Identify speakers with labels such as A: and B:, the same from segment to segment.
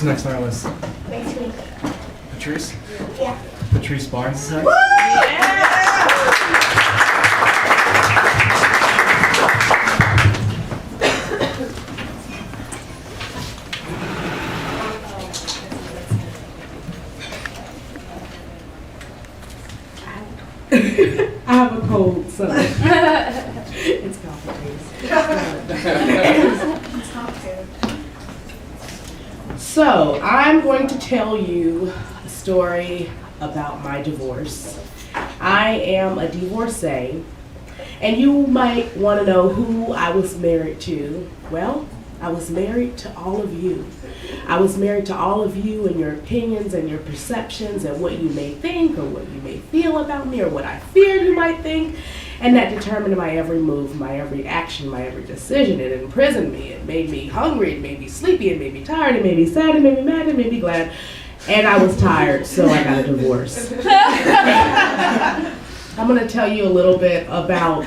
A: next on our list?
B: Makes me.
A: Patrice?
B: Yeah.
A: Patrice Barnes is next.
C: I have a cold, so it's complicated. So I'm going to tell you a story about my divorce. I am a divorcee, and you might want to know who I was married to. Well, I was married to all of you. I was married to all of you and your opinions and your perceptions and what you may think or what you may feel about me or what I feared you might think. And that determined my every move, my every action, my every decision. It imprisoned me. It made me hungry. It made me sleepy. It made me tired. It made me sad. It made me mad. It made me glad. And I was tired, so I got a divorce. I'm going to tell you a little bit about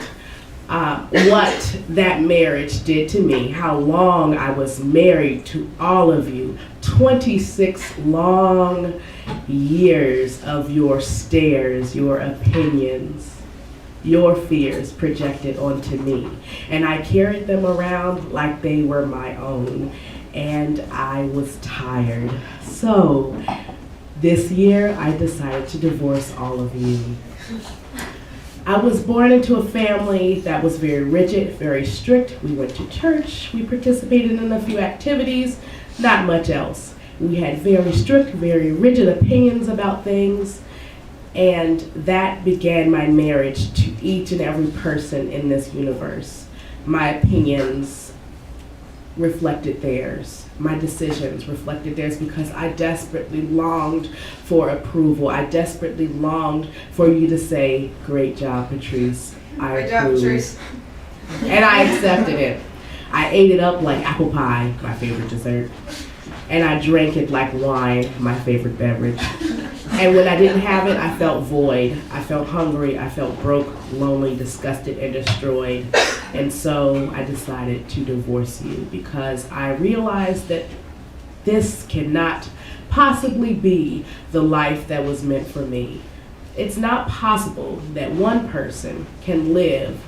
C: what that marriage did to me, how long I was married to all of you. 26 long years of your stares, your opinions, your fears projected onto me. And I carried them around like they were my own. And I was tired. So this year I decided to divorce all of you. I was born into a family that was very rigid, very strict. We went to church, we participated in a few activities, not much else. We had very strict, very rigid opinions about things, and that began my marriage to each and every person in this universe. My opinions reflected theirs. My decisions reflected theirs because I desperately longed for approval. I desperately longed for you to say, "Great job, Patrice. I
D: Great job,
C: approve."
D: Patrice.
C: And I accepted it. I ate it up like apple pie, my favorite dessert. And I drank it like wine, my favorite beverage. And when I didn't have it, I felt void. I felt hungry. I felt broke, lonely, disgusted, and destroyed. And so I decided to divorce you because I realized that this cannot possibly be the life that was meant for me. It's not possible that one person can live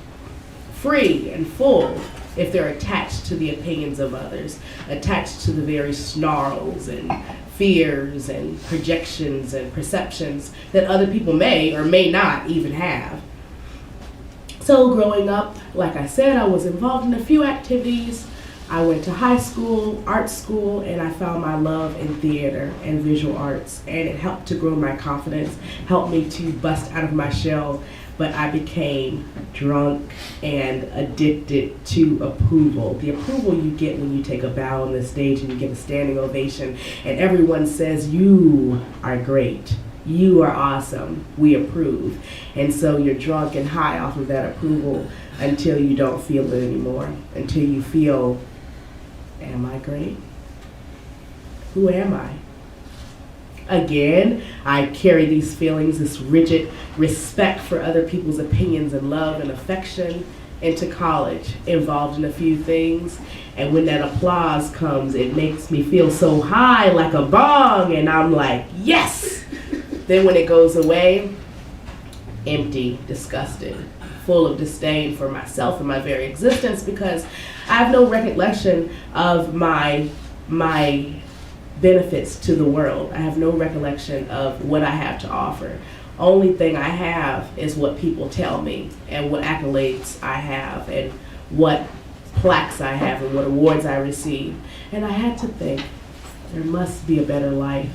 C: free and full if they're attached to the opinions of others, attached to the very snarls and fears and projections and perceptions that other people may or may not even have. So growing up, like I said, I was involved in a few activities. I went to high school, art school, and I found my love in theater and visual arts, and it helped to grow my confidence, helped me to bust out of my shell. But I became drunk and addicted to approval. The approval you get when you take a bow on the stage and you get a standing ovation and everyone says, "You are great. You are awesome. We approve." And so you're drunk and high off of that approval until you don't feel it anymore. Until you feel, am I great? Who am I? Again, I carry these feelings, this rigid respect for other people's opinions and love and affection into college, involved in a few things. And when that applause comes, it makes me feel so high like a bong, and I'm like, yes! Then when it goes away, empty, disgusted, full of disdain for myself and my very existence because I have no recollection of my benefits to the world. I have no recollection of what I have to offer. Only thing I have is what people tell me and what accolades I have and what plaques I have and what awards I receive. And I had to think, there must be a better life.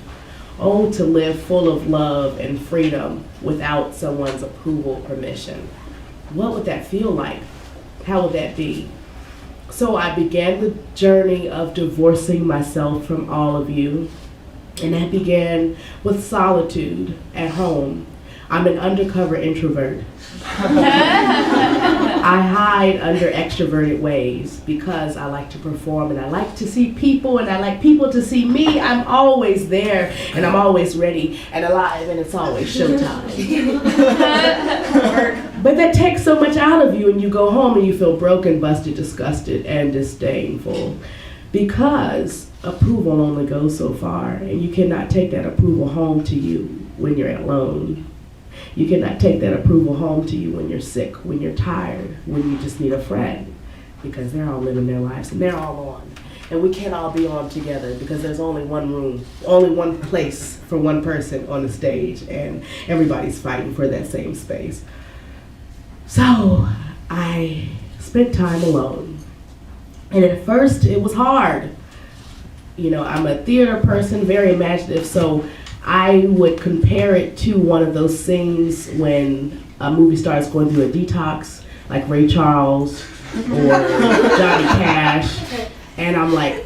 C: Oh, to live full of love and freedom without someone's approval, permission. What would that feel like? How would that be? So I began the journey of divorcing myself from all of you. And that began with solitude at home. I'm an undercover introvert. I hide under extroverted ways because I like to perform and I like to see people and I like people to see me. I'm always there and I'm always ready and alive and it's always showtime. But that takes so much out of you and you go home and you feel broken, busted, disgusted, and disdainful because approval only goes so far, and you cannot take that approval home to you when you're alone. You cannot take that approval home to you when you're sick, when you're tired, when you just need a friend, because they're all living their lives and they're all on. And we can't all be on together because there's only one room, only one place for one person on the stage, and everybody's fighting for that same space. So I spent time alone. And at first it was hard. You know, I'm a theater person, very imaginative, so I would compare it to one of those scenes when a movie starts going through a detox, like Ray Charles or Johnny Cash. And I'm like,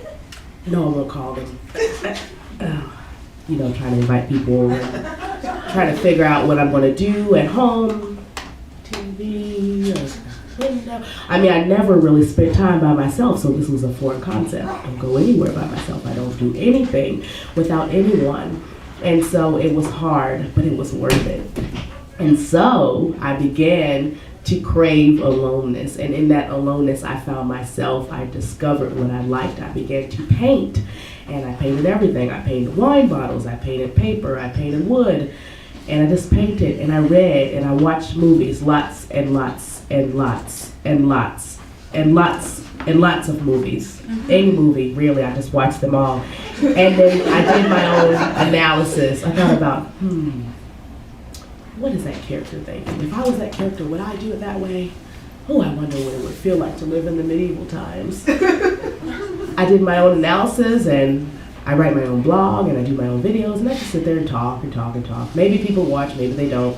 C: no, I won't call them. You know, trying to invite people, and trying to figure out what I'm going to do at home, TV, window. I mean, I never really spent time by myself, so this was a foreign concept. I don't go anywhere by myself. I don't do anything without anyone. And so it was hard, but it was worth it. And so I began to crave aloneness. And in that aloneness, I found myself. I discovered what I liked. I began to paint. And I painted everything. I painted wine bottles. I painted paper. I painted wood. And I just painted, and I read, and I watched movies, lots and lots and lots and lots and lots and lots of movies. Any movie, really, I just watched them all. And then I did my own analysis. I thought about, what is that character thinking? If I was that character, would I do it that way? Oh, I wonder what it would feel like to live in the medieval times. I did my own analysis, and I write my own blog, and I do my own videos, and I just sit there and talk and talk and talk. Maybe people watch, maybe they don't.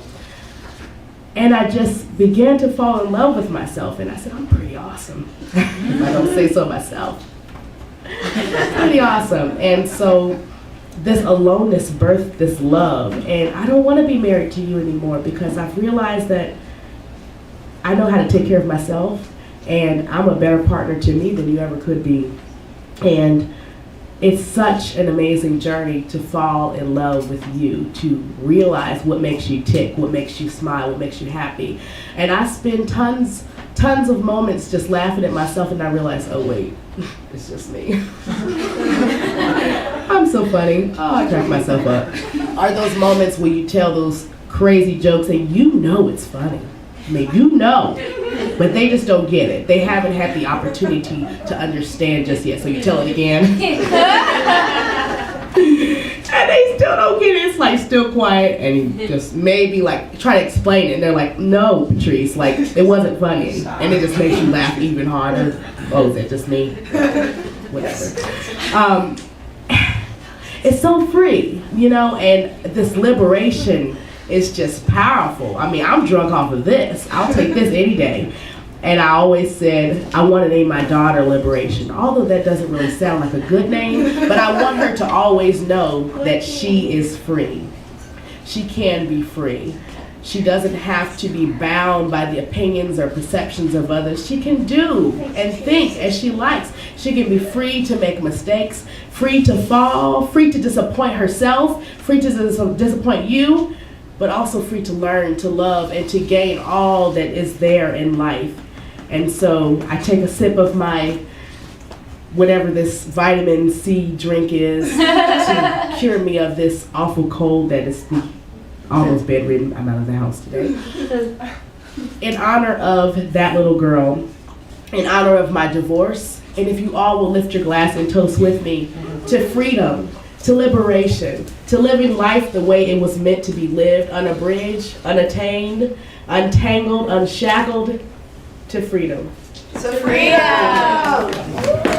C: And I just began to fall in love with myself, and I said, I'm pretty awesome, if I don't say so myself. Pretty awesome. And so this aloneness birthed this love, and I don't want to be married to you anymore because I've realized that I know how to take care of myself, and I'm a better partner to me than you ever could be. And it's such an amazing journey to fall in love with you, to realize what makes you tick, what makes you smile, what makes you happy. And I spend tons of moments just laughing at myself, and I realize, oh wait, it's just me. I'm so funny. Oh, I crack myself up. Are those moments where you tell those crazy jokes and you know it's funny? I mean, you know, but they just don't get it. They haven't had the opportunity to understand just yet, so you tell it again. And they still don't get it. It's like still quiet, and you just maybe like try to explain it, and they're like, no, Patrice, like it wasn't funny. And it just makes you laugh even harder. Oh, is that just me? Whatever. It's so free, you know, and this liberation is just powerful. I mean, I'm drunk off of this. I'll take this any day. And I always said, I want to name my daughter Liberation, although that doesn't really sound like a good name, but I want her to always know that she is free. She can be free. She doesn't have to be bound by the opinions or perceptions of others. She can do and think as she likes. She can be free to make mistakes, free to fall, free to disappoint herself, free to disappoint you, but also free to learn, to love, and to gain all that is there in life. And so I take a sip of my, whatever this vitamin C drink is, to cure me of this awful cold that is almost bedridden. I'm out of the house today. In honor of that little girl, in honor of my divorce, and if you all will lift your glass and toast with me to freedom, to liberation, to living life the way it was meant to be lived, unabridged, unattained, untangled, unshackled, to freedom.
B: To freedom!